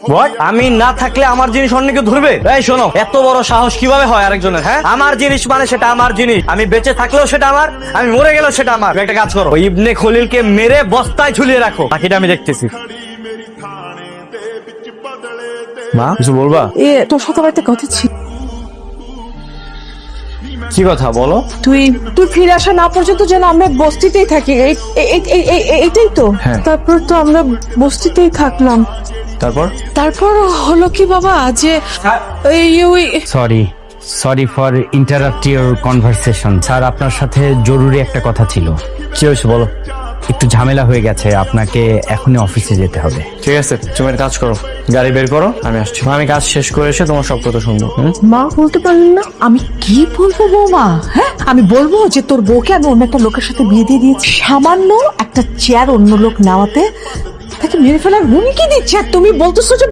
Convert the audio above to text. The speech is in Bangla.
হোয়াট? আমি না থাকলে আমার জিনিস অন্য কেউ ধরবে? এই শোনো, এত বড় সাহস কিভাবে হয় আরেকজনের? হ্যাঁ, আমার জিনিস মানে সেটা আমার জিনিস। আমি বেঁচে থাকলেও সেটা আমার, আমি মরে গেলেও সেটা আমার। তুমি একটা কাজ করো, ওই ইবনে খলিলকে মেরে বস্তায় ঝুলিয়ে রাখো, বাকিটা আমি দেখতেছি। মা, কিছু বলবা? তোর সাথে আমার একটা কথা ছিল। কি কথা বলো? তুই ফিরে আসা না পর্যন্ত যেন আমরা বস্তিতেই থাকি, এইটাই তো। হ্যাঁ। তারপর তো আমরা বস্তিতেই থাকলাম। তারপর হলো কি বাবা যে ওই sorry for interrupt your conversation. Sir, আপনার সাথে জরুরি একটা কথা ছিল। কি হয়েছে বলো? একটু ঝামেলা হয়ে গেছে, আপনাকে এখনই অফিসে যেতে হবে। ঠিক আছে, তুমি একটা কাজ করো, গাড়ি বের করো, আমি আসছি। আমি কাজ শেষ করে এসে তোমার সব কথা শুনবো। মা বলতে পারলেন না? আমি কি বলবো বৌমা? হ্যাঁ, আমি বলবো যে তোর বউকে আমি অন্য একটা লোকের সাথে বিয়ে দিয়ে দিয়েছি, সামান্য একটা চেয়ার অন্য লোক নেওয়াতে তাকে মেরে ফেলার হুমকি দিচ্ছে, আর তুমি বলতেছো যে